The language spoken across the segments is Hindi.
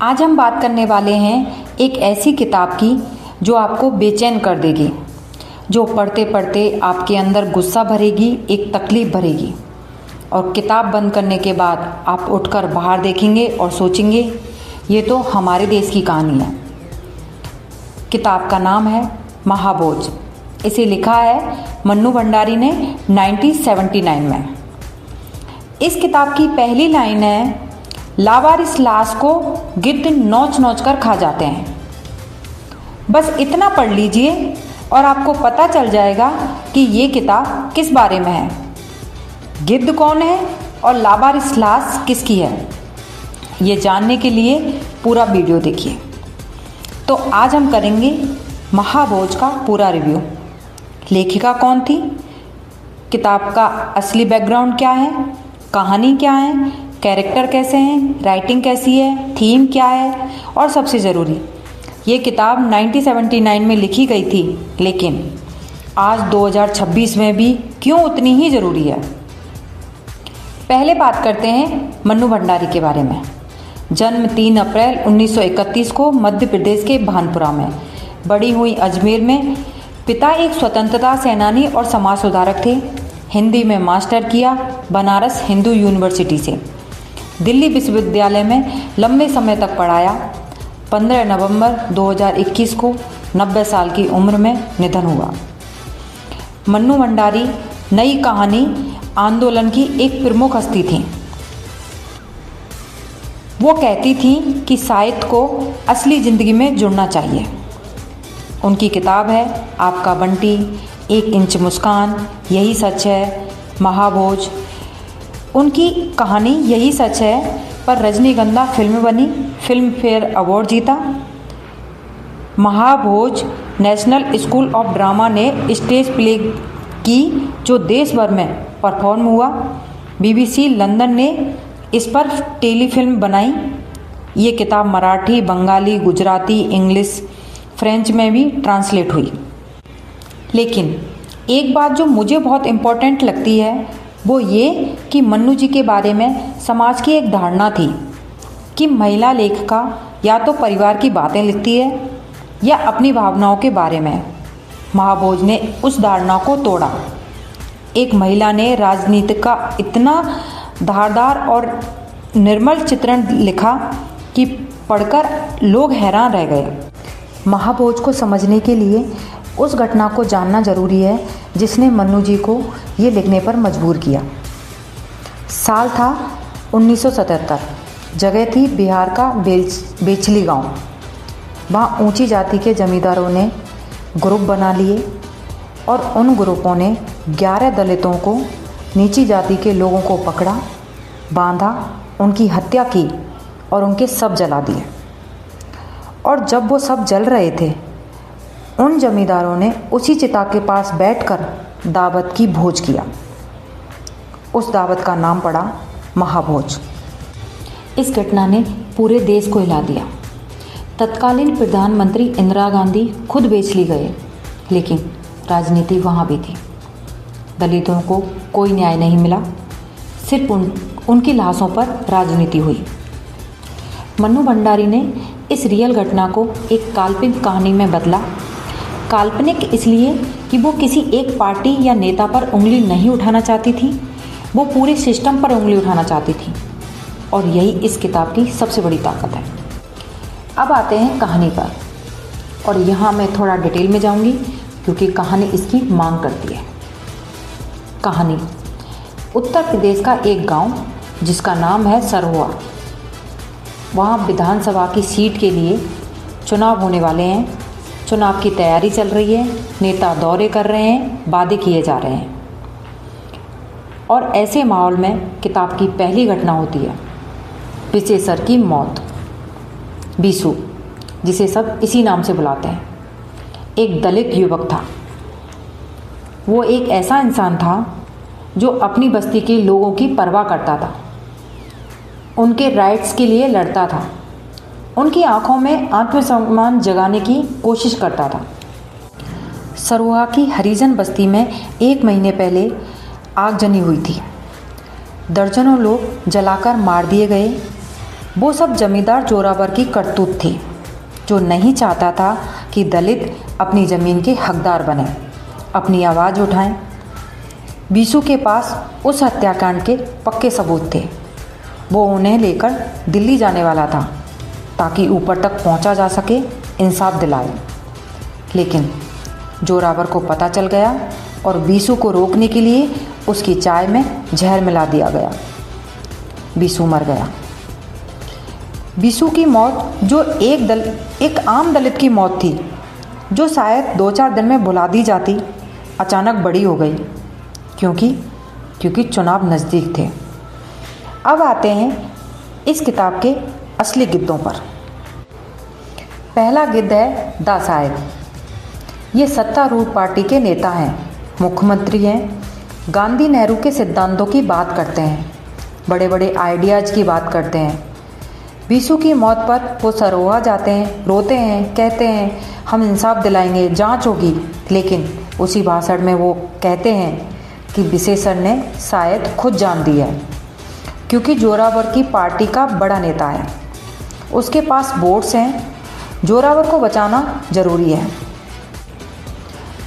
आज हम बात करने वाले हैं एक ऐसी किताब की जो आपको बेचैन कर देगी, जो पढ़ते पढ़ते आपके अंदर गुस्सा भरेगी, एक तकलीफ़ भरेगी और किताब बंद करने के बाद आप उठकर बाहर देखेंगे और सोचेंगे ये तो हमारे देश की कहानी है। किताब का नाम है महाभोज। इसे लिखा है मन्नू भंडारी ने 1979 में। इस किताब की पहली लाइन है, लावारिस लाश को गिद्ध नोच नोच कर खा जाते हैं। बस इतना पढ़ लीजिए और आपको पता चल जाएगा कि ये किताब किस बारे में है, गिद्ध कौन है और लावारिस लाश किसकी है। ये जानने के लिए पूरा वीडियो देखिए। तो आज हम करेंगे महाभोज का पूरा रिव्यू। लेखिका कौन थी, किताब का असली बैकग्राउंड क्या है, कहानी क्या है, कैरेक्टर कैसे हैं, राइटिंग कैसी है, थीम क्या है और सबसे ज़रूरी ये किताब 1979 में लिखी गई थी, लेकिन आज 2026 में भी क्यों उतनी ही ज़रूरी है। पहले बात करते हैं मन्नू भंडारी के बारे में। जन्म 3 अप्रैल 1931 को मध्य प्रदेश के भानपुरा में, बड़ी हुई अजमेर में। पिता एक स्वतंत्रता सेनानी और समाज सुधारक थे। हिंदी में मास्टर किया बनारस हिंदू यूनिवर्सिटी से। दिल्ली विश्वविद्यालय में लंबे समय तक पढ़ाया। 15 नवंबर 2021 को 90 साल की उम्र में निधन हुआ। मन्नू भंडारी नई कहानी आंदोलन की एक प्रमुख हस्ती थी। वो कहती थी कि साहित्य को असली ज़िंदगी में जुड़ना चाहिए। उनकी किताब है आपका बंटी, 1 इंच मुस्कान, यही सच है, महाभोज। उनकी कहानी यही सच है पर रजनीगंधा फिल्म बनी, फिल्म फेयर अवार्ड जीता। महाभोज नेशनल स्कूल ऑफ ड्रामा ने स्टेज प्ले की जो देश भर में परफॉर्म हुआ। BBC लंदन ने इस पर टेलीफिल्म बनाई। ये किताब मराठी, बंगाली, गुजराती, इंग्लिश, फ्रेंच में भी ट्रांसलेट हुई। लेकिन एक बात जो मुझे बहुत इम्पोर्टेंट लगती है वो ये कि मन्नू जी के बारे में समाज की एक धारणा थी कि महिला लेखिका या तो परिवार की बातें लिखती है या अपनी भावनाओं के बारे में। महाभोज ने उस धारणा को तोड़ा। एक महिला ने राजनीति का इतना धारदार और निर्मल चित्रण लिखा कि पढ़कर लोग हैरान रह गए। महाभोज को समझने के लिए उस घटना को जानना जरूरी है जिसने मन्नू जी को ये लिखने पर मजबूर किया। साल था 1977। जगह थी बिहार का बेचली गांव। वहाँ ऊंची जाति के जमींदारों ने ग्रुप बना लिए और उन ग्रुपों ने 11 दलितों को, नीची जाति के लोगों को पकड़ा, बांधा, उनकी हत्या की और उनके सब जला दिए। और जब वो सब जल रहे थे, उन जमींदारों ने उसी चिता के पास बैठकर दावत की भोज किया। उस दावत का नाम पड़ा महाभोज। इस घटना ने पूरे देश को हिला दिया। तत्कालीन प्रधानमंत्री इंदिरा गांधी खुद बेचली गए, लेकिन राजनीति वहाँ भी थी। दलितों को कोई न्याय नहीं मिला, सिर्फ उनकी लाशों पर राजनीति हुई। मन्नू भंडारी ने इस रियल घटना को एक काल्पनिक कहानी में बदला। काल्पनिक इसलिए कि वो किसी एक पार्टी या नेता पर उंगली नहीं उठाना चाहती थी, वो पूरे सिस्टम पर उंगली उठाना चाहती थी। और यही इस किताब की सबसे बड़ी ताकत है। अब आते हैं कहानी पर, और यहाँ मैं थोड़ा डिटेल में जाऊँगी क्योंकि कहानी इसकी मांग करती है। कहानी उत्तर प्रदेश का एक गांव जिसका नाम है सरहुआ। वहाँ विधानसभा की सीट के लिए चुनाव होने वाले हैं। चुनाव की तैयारी चल रही है, नेता दौरे कर रहे हैं, वादे किए जा रहे हैं। और ऐसे माहौल में किताब की पहली घटना होती है विशेषर की मौत। बीसू, जिसे सब इसी नाम से बुलाते हैं, एक दलित युवक था। वो एक ऐसा इंसान था जो अपनी बस्ती के लोगों की परवाह करता था, उनके राइट्स के लिए लड़ता था, उनकी आंखों में आत्मसम्मान जगाने की कोशिश करता था। सरहुआ की हरिजन बस्ती में 1 महीने पहले आगजनी हुई थी। दर्जनों लोग जलाकर मार दिए गए। वो सब जमींदार जोरावर की करतूत थी, जो नहीं चाहता था कि दलित अपनी ज़मीन के हकदार बने, अपनी आवाज़ उठाएं। बीसू के पास उस हत्याकांड के पक्के सबूत थे। वो उन्हें लेकर दिल्ली जाने वाला था ताकि ऊपर तक पहुंचा जा सके, इंसाफ दिलाए। लेकिन जोरावर को पता चल गया और बीसू को रोकने के लिए उसकी चाय में जहर मिला दिया गया। बीसू मर गया। बीसू की मौत जो एक आम दलित की मौत थी, जो शायद 2-4 दिन में भुला दी जाती, अचानक बड़ी हो गई क्योंकि चुनाव नज़दीक थे। अब आते हैं इस किताब के असली गिद्धों पर। पहला गिद्ध है दा साहेब। ये सत्तारूढ़ पार्टी के नेता हैं, मुख्यमंत्री हैं, गांधी नेहरू के सिद्धांतों की बात करते हैं, बड़े बड़े आइडियाज़ की बात करते हैं। बीसू की मौत पर वो सरोहा जाते हैं, रोते हैं, कहते हैं हम इंसाफ दिलाएंगे, जांच होगी। लेकिन उसी भाषण में वो कहते हैं कि विशेषण ने शायद खुद जान दी है, क्योंकि जोरावर की पार्टी का बड़ा नेता है, उसके पास वोट्स हैं, जोरावर को बचाना जरूरी है।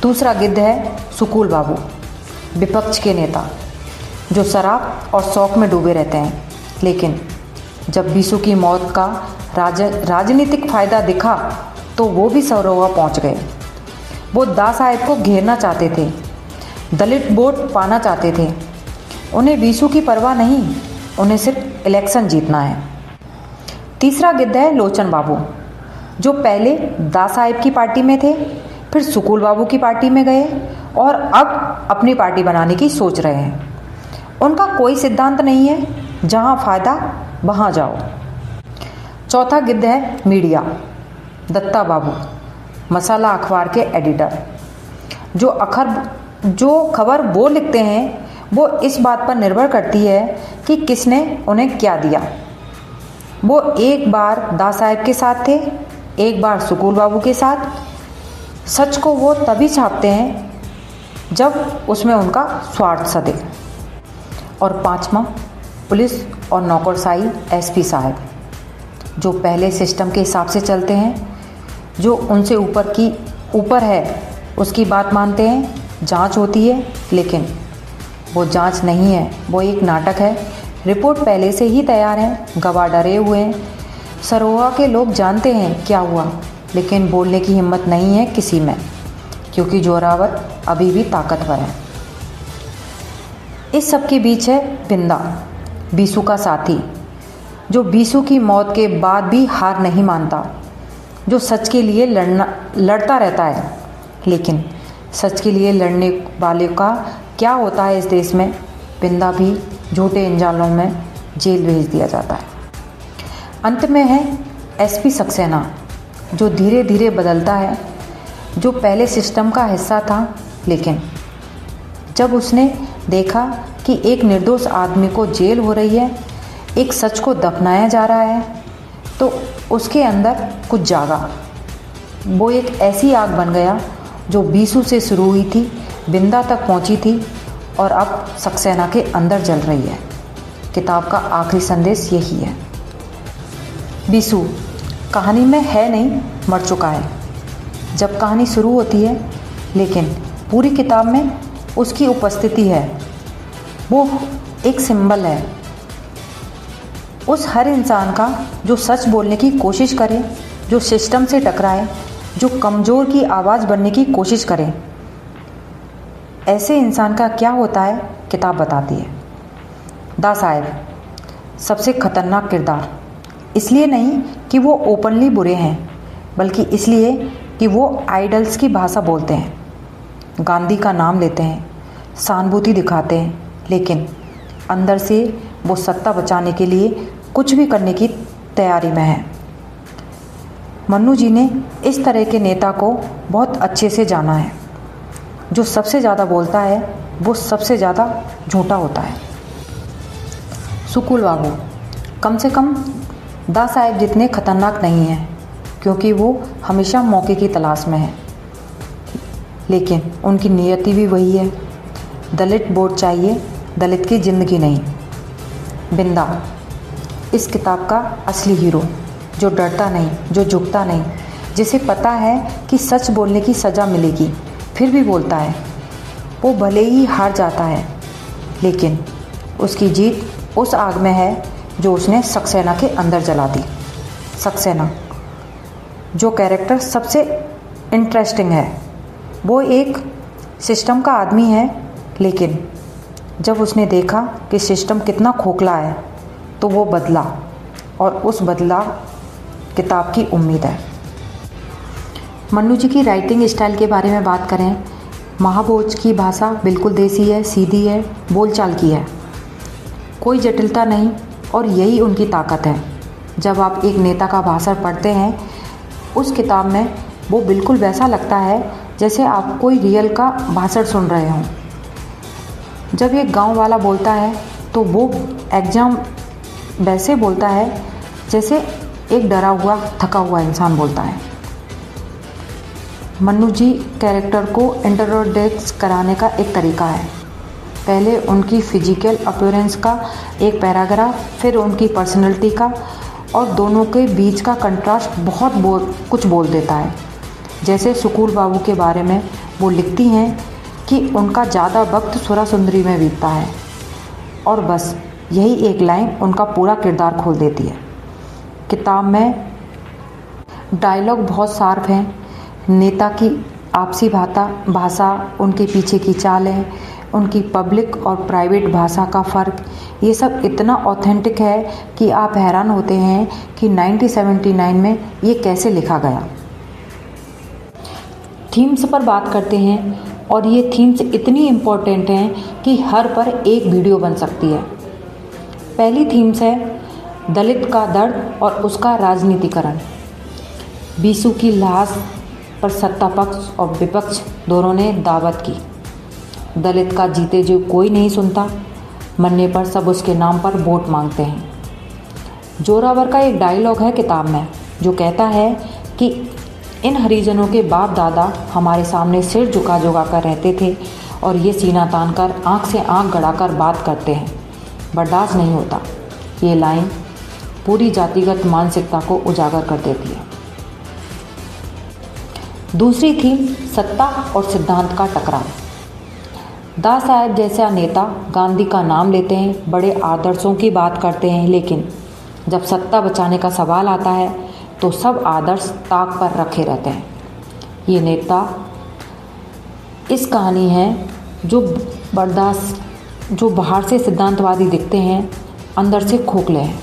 दूसरा गिद्ध है सुकूल बाबू, विपक्ष के नेता, जो शराब और शौक में डूबे रहते हैं। लेकिन जब बीसू की मौत का राजनीतिक फ़ायदा दिखा तो वो भी सरोहा पहुंच गए। वो दा साहेब को घेरना चाहते थे, दलित वोट पाना चाहते थे। उन्हें बीसू की परवाह नहीं, उन्हें सिर्फ इलेक्शन जीतना है। तीसरा गिद्ध है लोचन बाबू, जो पहले दा साहेब की पार्टी में थे, फिर सुकूल बाबू की पार्टी में गए और अब अपनी पार्टी बनाने की सोच रहे हैं। उनका कोई सिद्धांत नहीं है, जहां फ़ायदा वहां जाओ। चौथा गिद्ध है मीडिया, दत्ता बाबू, मसाला अखबार के एडिटर, जो खबर वो लिखते हैं वो इस बात पर निर्भर करती है कि किसने उन्हें क्या दिया। वो एक बार दा साहेब के साथ थे, एक बार सुकूल बाबू के साथ। सच को वो तभी छापते हैं जब उसमें उनका स्वार्थ सधे। और पांचवा पुलिस और नौकरशाही एसपी साहब, जो पहले सिस्टम के हिसाब से चलते हैं, जो उनसे ऊपर है उसकी बात मानते हैं। जांच होती है, लेकिन वो जांच नहीं है, वो एक नाटक है। रिपोर्ट पहले से ही तैयार है, गवाह डरे हुए हैं। सरोहा के लोग जानते हैं क्या हुआ, लेकिन बोलने की हिम्मत नहीं है किसी में, क्योंकि जोरावर अभी भी ताकतवर है। इस सब के बीच है बिंदा, बीसू का साथी, जो बीसू की मौत के बाद भी हार नहीं मानता, जो सच के लिए लड़ता रहता है। लेकिन सच के लिए लड़ने वाले का क्या होता है इस देश में? बिंदा भी झूठे इंजालों में जेल भेज दिया जाता है। अंत में है एसपी सक्सेना, जो धीरे धीरे बदलता है, जो पहले सिस्टम का हिस्सा था, लेकिन जब उसने देखा कि एक निर्दोष आदमी को जेल हो रही है, एक सच को दफनाया जा रहा है, तो उसके अंदर कुछ जागा। वो एक ऐसी आग बन गया जो बीसू से शुरू हुई थी, बिंदा तक पहुंची थी और अब सक्सेना के अंदर जल रही है। किताब का आखिरी संदेश यही है। बीसू कहानी में है नहीं, मर चुका है जब कहानी शुरू होती है, लेकिन पूरी किताब में उसकी उपस्थिति है। वो एक सिंबल है उस हर इंसान का जो सच बोलने की कोशिश करे, जो सिस्टम से टकराए, जो कमज़ोर की आवाज़ बनने की कोशिश करे। ऐसे इंसान का क्या होता है किताब बताती है। दा साहेब सबसे खतरनाक किरदार, इसलिए नहीं कि वो ओपनली बुरे हैं, बल्कि इसलिए कि वो आइडल्स की भाषा बोलते हैं, गांधी का नाम लेते हैं, सहानुभूति दिखाते हैं, लेकिन अंदर से वो सत्ता बचाने के लिए कुछ भी करने की तैयारी में है। मन्नू जी ने इस तरह के नेता को बहुत अच्छे से जाना है। जो सबसे ज़्यादा बोलता है वो सबसे ज़्यादा झूठा होता है। सुकूल बाबू कम से कम दा साहेब जितने खतरनाक नहीं हैं, क्योंकि वो हमेशा मौके की तलाश में है, लेकिन उनकी नियति भी वही है, दलित वोट चाहिए, दलित की ज़िंदगी नहीं। बिंदा इस किताब का असली हीरो, जो डरता नहीं, जो झुकता नहीं, जिसे पता है कि सच बोलने की सज़ा मिलेगी, फिर भी बोलता है। वो भले ही हार जाता है, लेकिन उसकी जीत उस आग में है जो उसने सक्सेना के अंदर जला दी। सक्सेना, जो कैरेक्टर सबसे इंटरेस्टिंग है, वो एक सिस्टम का आदमी है, लेकिन जब उसने देखा कि सिस्टम कितना खोखला है तो वो बदला, और उस बदला किताब की उम्मीद है। मन्नू जी की राइटिंग स्टाइल के बारे में बात करें, महाभोज की भाषा बिल्कुल देसी है, सीधी है, बोलचाल की है, कोई जटिलता नहीं, और यही उनकी ताकत है। जब आप एक नेता का भाषण पढ़ते हैं उस किताब में, वो बिल्कुल वैसा लगता है जैसे आप कोई रियल का भाषण सुन रहे हों। जब एक गांव वाला बोलता है तो वो एग्जाम वैसे बोलता है जैसे एक डरा हुआ, थका हुआ इंसान बोलता है। मन्नू जी कैरेक्टर को इंट्रोडक्स कराने का एक तरीका है। पहले उनकी फिजिकल अपीयरेंस का एक पैराग्राफ, फिर उनकी पर्सनैलिटी का, और दोनों के बीच का कंट्रास्ट बहुत कुछ बोल देता है। जैसे सुकूल बाबू के बारे में वो लिखती हैं कि उनका ज़्यादा वक्त सुरा सुंदरी में बीतता है, और बस यही एक लाइन उनका पूरा किरदार खोल देती है। किताब में डायलॉग बहुत शार्प हैं, नेता की आपसी भाषा, उनके पीछे की चालें, उनकी पब्लिक और प्राइवेट भाषा का फ़र्क, ये सब इतना ऑथेंटिक है कि आप हैरान होते हैं कि 1979 में ये कैसे लिखा गया। थीम्स पर बात करते हैं, और ये थीम्स इतनी इम्पोर्टेंट हैं कि हर पर एक वीडियो बन सकती है। पहली थीम्स है दलित का दर्द और उसका राजनीतिकरण। बीसू की लाश पर सत्ता पक्ष और विपक्ष दोनों ने दावत की। दलित का जीते जो कोई नहीं सुनता, मरने पर सब उसके नाम पर वोट मांगते हैं। जोरावर का एक डायलॉग है किताब में जो कहता है कि इन हरिजनों के बाप दादा हमारे सामने सिर झुका झुका कर रहते थे, और ये सीना तान कर आँख से आँख गड़ाकर बात करते हैं, बर्दाश्त नहीं होता। ये लाइन पूरी जातिगत मानसिकता को उजागर कर देती है। दूसरी थीम सत्ता और सिद्धांत का टकराव। दा साहब जैसा नेता गांधी का नाम लेते हैं, बड़े आदर्शों की बात करते हैं, लेकिन जब सत्ता बचाने का सवाल आता है तो सब आदर्श ताक पर रखे रहते हैं। ये नेता इस कहानी है जो बाहर से सिद्धांतवादी दिखते हैं, अंदर से खोखले हैं।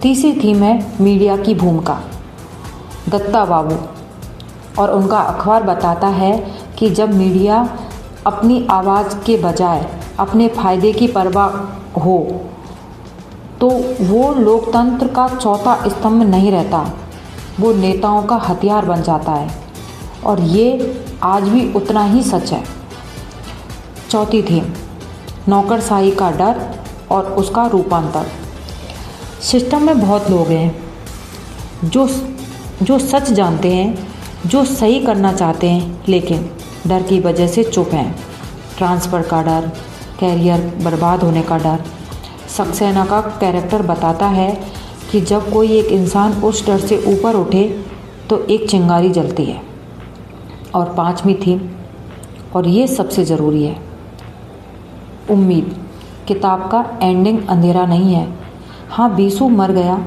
तीसरी थीम है मीडिया की भूमिका। दत्ता बाबू और उनका अखबार बताता है कि जब मीडिया अपनी आवाज़ के बजाय अपने फ़ायदे की परवाह हो तो वो लोकतंत्र का चौथा स्तंभ नहीं रहता, वो नेताओं का हथियार बन जाता है, और ये आज भी उतना ही सच है। चौथी थीम नौकरशाही का डर और उसका रूपांतर। सिस्टम में बहुत लोग हैं जो सच जानते हैं, जो सही करना चाहते हैं, लेकिन डर की वजह से चुप हैं। ट्रांसफ़र का डर, कैरियर बर्बाद होने का डर। सक्सेना का कैरेक्टर बताता है कि जब कोई एक इंसान उस डर से ऊपर उठे तो एक चिंगारी जलती है। और पांचवी थीम, और ये सबसे ज़रूरी है, उम्मीद। किताब का एंडिंग अंधेरा नहीं है। हाँ, बीसू मर गया,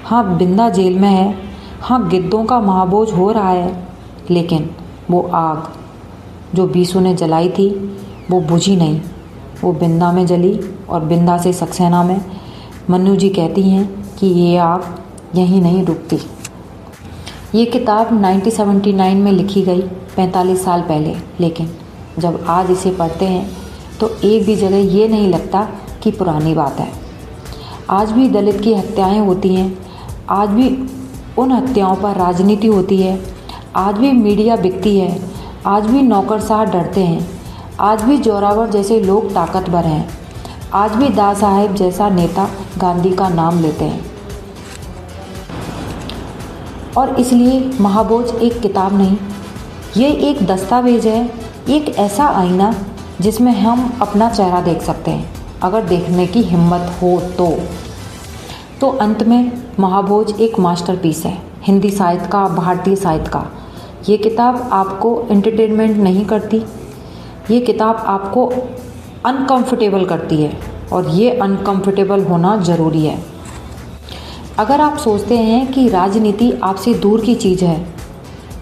हाँ बिंदा जेल में है, हाँ गिद्धों का महाभोज हो रहा है, लेकिन वो आग जो बीसू ने जलाई थी वो बुझी नहीं, वो बिंदा में जली, और बिंदा से सक्सेना में। मन्नू जी कहती हैं कि ये आग यहीं नहीं रुकती। ये किताब 1979 में लिखी गई, 45 साल पहले, लेकिन जब आज इसे पढ़ते हैं तो एक भी जगह ये नहीं लगता कि पुरानी बात है। आज भी दलित की हत्याएं होती हैं, आज भी उन हत्याओं पर राजनीति होती है, आज भी मीडिया बिकती है, आज भी नौकरशाह डरते हैं, आज भी जोरावर जैसे लोग ताकतवर हैं, आज भी दा साहेब जैसा नेता गांधी का नाम लेते हैं। और इसलिए महाभोज एक किताब नहीं, ये एक दस्तावेज है, एक ऐसा आईना जिसमें हम अपना चेहरा देख सकते हैं, अगर देखने की हिम्मत हो तो। तो अंत में महाभोज एक मास्टरपीस है हिंदी साहित्य का, भारतीय साहित्य का। ये किताब आपको एंटरटेनमेंट नहीं करती, ये किताब आपको अनकंफर्टेबल करती है और ये अनकंफर्टेबल होना ज़रूरी है। अगर आप सोचते हैं कि राजनीति आपसे दूर की चीज़ है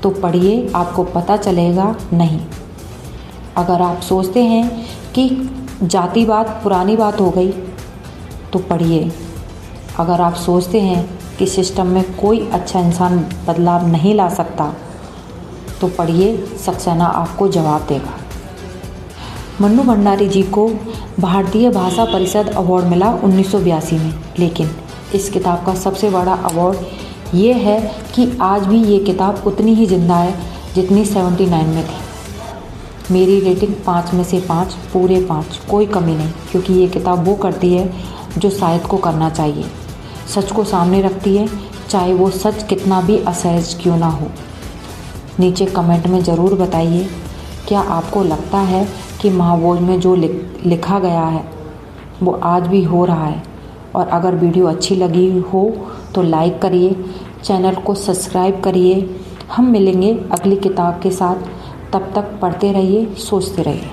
तो पढ़िए, आपको पता चलेगा नहीं। अगर आप सोचते हैं कि जातिवाद पुरानी बात हो गई तो पढ़िए। अगर आप सोचते हैं कि सिस्टम में कोई अच्छा इंसान बदलाव नहीं ला सकता तो पढ़िए, सक्सेना आपको जवाब देगा। मन्नू भंडारी जी को भारतीय भाषा परिषद अवार्ड मिला 1982 में, लेकिन इस किताब का सबसे बड़ा अवार्ड ये है कि आज भी ये किताब उतनी ही जिंदा है जितनी 79 में थी। मेरी रेटिंग 5 में से 5, पूरे 5, कोई कमी नहीं, क्योंकि ये किताब वो करती है जो साहित्य को करना चाहिए। सच को सामने रखती है, चाहे वो सच कितना भी असहज क्यों ना हो। नीचे कमेंट में ज़रूर बताइए, क्या आपको लगता है कि महाभोज में जो लिखा गया है वो आज भी हो रहा है? और अगर वीडियो अच्छी लगी हो तो लाइक करिए, चैनल को सब्सक्राइब करिए। हम मिलेंगे अगली किताब के साथ, तब तक पढ़ते रहिए, सोचते रहिए।